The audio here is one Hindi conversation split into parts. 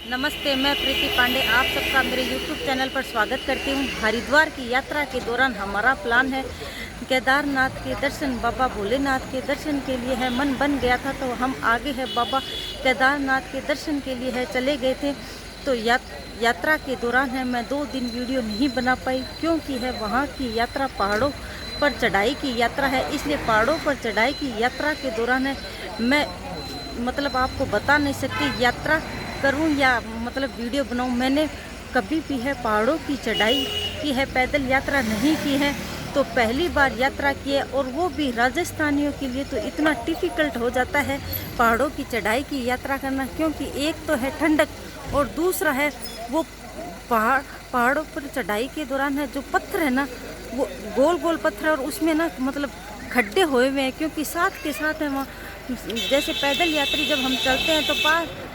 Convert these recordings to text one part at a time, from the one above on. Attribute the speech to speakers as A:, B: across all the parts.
A: नमस्ते, मैं प्रीति पांडे आप सबका मेरे YouTube चैनल पर स्वागत करती हूँ। हरिद्वार की यात्रा के दौरान हमारा प्लान है केदारनाथ के दर्शन, बाबा भोलेनाथ के दर्शन के लिए है। मन बन गया था तो हम आगे है बाबा केदारनाथ के दर्शन के लिए है चले गए थे। तो यात्रा के दौरान है मैं 2 दिन वीडियो नहीं बना पाई क्योंकि है वहाँ की यात्रा पहाड़ों पर चढ़ाई की यात्रा है, इसलिए पहाड़ों पर चढ़ाई की यात्रा के दौरान है मैं आपको बता नहीं सकती यात्रा करूं या वीडियो बनाऊं। मैंने कभी भी है पहाड़ों की चढ़ाई की है, पैदल यात्रा नहीं की है, तो पहली बार यात्रा की है। और वो भी राजस्थानियों के लिए तो इतना डिफ़िकल्ट हो जाता है पहाड़ों की चढ़ाई की यात्रा करना, क्योंकि एक तो है ठंडक और दूसरा है वो पहाड़ों पर चढ़ाई के दौरान है जो पत्थर है ना, वो गोल गोल पत्थर और उसमें ना खड्डे हुए हुए हैं, क्योंकि साथ के साथ है वहाँ जैसे पैदल यात्री जब हम चलते हैं तो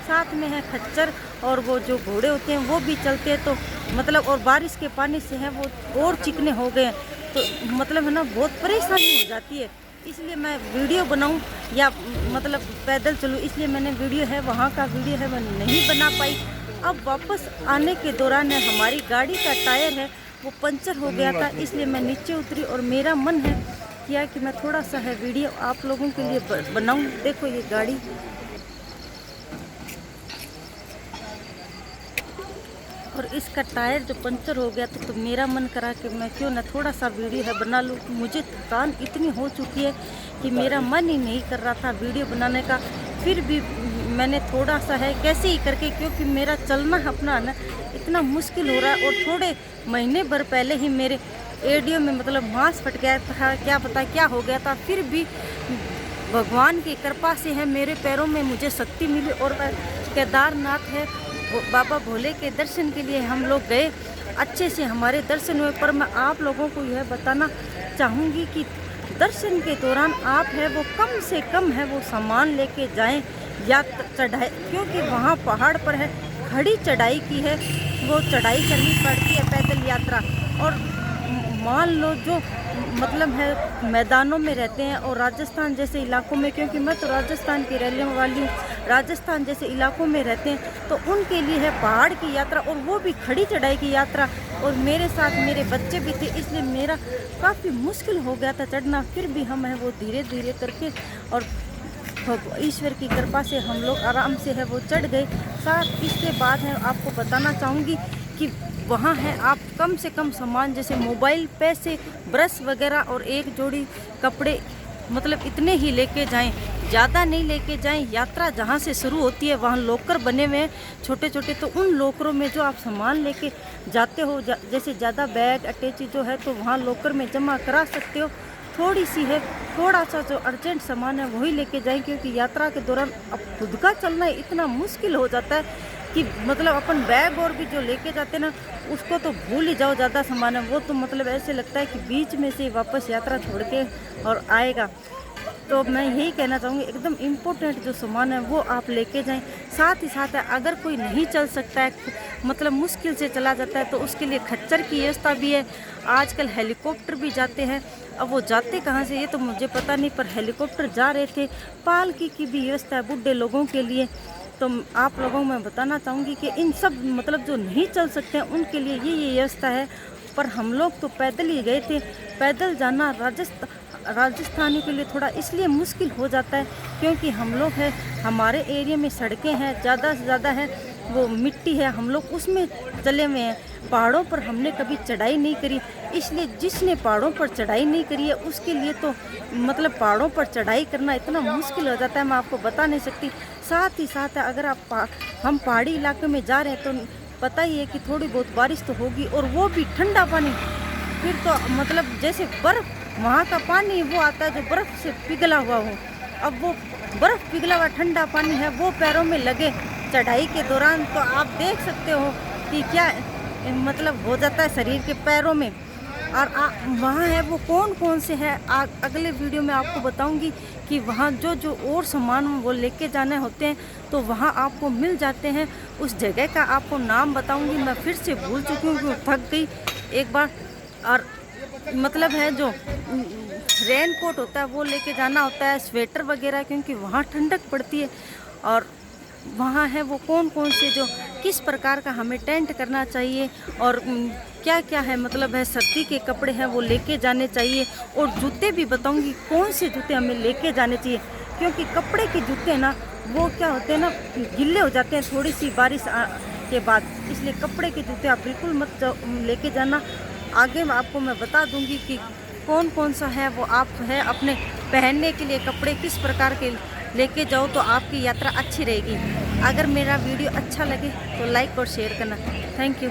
A: साथ में है खच्चर और वो जो घोड़े होते हैं वो भी चलते हैं, तो और बारिश के पानी से है वो और चिकने हो गए हैं, तो है ना बहुत परेशानी हो जाती है। इसलिए मैं वीडियो बनाऊं या पैदल चलूं, इसलिए मैंने वीडियो है वहाँ का वीडियो है मैं नहीं बना पाई। अब वापस आने के दौरान है हमारी गाड़ी का टायर है वो पंचर हो गया था, इसलिए मैं नीचे उतरी और मेरा मन है किया कि मैं थोड़ा सा है वीडियो आप लोगों के लिए बनाऊं। देखो ये गाड़ी और इसका टायर जो पंचर हो गया तो मेरा मन करा कि मैं क्यों ना थोड़ा सा वीडियो है बना लूँ। मुझे थकान इतनी हो चुकी है कि मेरा मन ही नहीं कर रहा था वीडियो बनाने का, फिर भी मैंने थोड़ा सा है कैसे ही करके, क्योंकि मेरा चलना अपना ना इतना मुश्किल हो रहा है। और थोड़े महीने भर पहले ही मेरे एडियो में मांस फट गया था, क्या पता क्या हो गया था, फिर भी भगवान की कृपा से है मेरे पैरों में मुझे शक्ति मिली और केदारनाथ है बाबा भोले के दर्शन के लिए हम लोग गए, अच्छे से हमारे दर्शन हुए। पर मैं आप लोगों को यह बताना चाहूँगी कि दर्शन के दौरान आप है वो कम से कम है वो सामान लेके जाएं या चढ़ाई, क्योंकि वहाँ पहाड़ पर है खड़ी चढ़ाई की है, वो चढ़ाई करनी पड़ती है पैदल यात्रा। और मान लो जो है मैदानों में रहते हैं और राजस्थान जैसे इलाकों में, क्योंकि मैं तो राजस्थान की रहने वाली हूँ, राजस्थान जैसे इलाकों में रहते हैं तो उनके लिए है पहाड़ की यात्रा और वो भी खड़ी चढ़ाई की यात्रा। और मेरे साथ मेरे बच्चे भी थे, इसलिए मेरा काफ़ी मुश्किल हो गया था चढ़ना, फिर भी हम है वो धीरे धीरे करके और ईश्वर की कृपा से हम लोग आराम से है वो चढ़ गए। साथ इसके बाद है आपको बताना चाहूँगी कि वहाँ है आप कम से कम सामान जैसे मोबाइल, पैसे, ब्रश वगैरह और एक जोड़ी कपड़े इतने ही लेके जाएं, ज़्यादा नहीं लेके जाएं। यात्रा जहाँ से शुरू होती है वहाँ लॉकर बने हुए हैं छोटे छोटे, तो उन लॉकरों में जो आप सामान लेके जाते हो जैसे ज़्यादा बैग अटैची जो है तो वहाँ लॉकर में जमा करा सकते हो। थोड़ी सी है थोड़ा सा जो अर्जेंट सामान है वही लेके जाएं, क्योंकि यात्रा के दौरान अब खुद का चलना इतना मुश्किल हो जाता है कि अपन बैग और भी जो लेके जाते हैं ना उसको तो भूल ही जाओ, ज़्यादा सामान है वो तो ऐसे लगता है कि बीच में से वापस यात्रा छोड़ के और आएगा। तो मैं यही कहना चाहूँगी एकदम इम्पोर्टेंट जो सामान है वो आप लेके जाएं। साथ ही साथ है अगर कोई नहीं चल सकता है मुश्किल से चला जाता है तो उसके लिए खच्चर की व्यवस्था भी है। आजकल हेलीकॉप्टर भी जाते हैं, अब वो जाते कहाँ से ये तो मुझे पता नहीं, पर हेलीकॉप्टर जा रहे थे। पालकी की भी व्यवस्था है बूढ़े लोगों के लिए। तो आप लोगों को मैं बताना चाहूँगी कि इन सब जो नहीं चल सकते हैं उनके लिए ये व्यवस्था है। पर हम लोग तो पैदल ही गए थे, पैदल जाना राजस्थानी के लिए थोड़ा इसलिए मुश्किल हो जाता है क्योंकि हम लोग है हमारे एरिया में सड़कें हैं ज़्यादा से ज़्यादा है वो मिट्टी है, हम लोग उसमें चले हुए हैं। पहाड़ों पर हमने कभी चढ़ाई नहीं करी, इसलिए जिसने पहाड़ों पर चढ़ाई नहीं करी है उसके लिए तो पहाड़ों पर चढ़ाई करना इतना मुश्किल हो जाता है मैं आपको बता नहीं सकती। साथ ही साथ अगर हम पहाड़ी इलाके में जा रहे हैं तो पता ही है कि थोड़ी बहुत बारिश तो होगी और वो भी ठंडा पानी, फिर तो जैसे बर्फ़ वहाँ का पानी वो आता है जो बर्फ़ से पिघला हुआ हो। अब वो बर्फ़ पिघला हुआ ठंडा पानी है वो पैरों में लगे चढ़ाई के दौरान, तो आप देख सकते हो कि क्या हो जाता है शरीर के पैरों में। और वहाँ है वो कौन कौन से है अगले वीडियो में आपको बताऊंगी कि वहाँ जो और सामान वो लेके जाने होते हैं तो वहाँ आपको मिल जाते हैं। उस जगह का आपको नाम बताऊंगी, मैं फिर से भूल चुकी हूँ कि थक गई एक बार। और है जो रेन कोट होता है वो लेके जाना होता है, स्वेटर वगैरह, क्योंकि वहाँ ठंडक पड़ती है। और वहाँ है वो कौन कौन से जो किस प्रकार का हमें टेंट करना चाहिए और क्या क्या है मतलब है सर्दी के कपड़े हैं वो लेके जाने चाहिए, और जूते भी बताऊंगी कौन से जूते हमें लेके जाने चाहिए, क्योंकि कपड़े के जूते ना वो क्या होते हैं ना गिल्ले हो जाते हैं थोड़ी सी बारिश के बाद, इसलिए कपड़े के जूते आप बिल्कुल मत लेके जाना। आगे आपको मैं बता दूंगी कि कौन कौन सा है वो आप है अपने पहनने के लिए कपड़े किस प्रकार के लेके जाओ तो आपकी यात्रा अच्छी रहेगी। अगर मेरा वीडियो अच्छा लगे तो लाइक और शेयर करना। Thank you.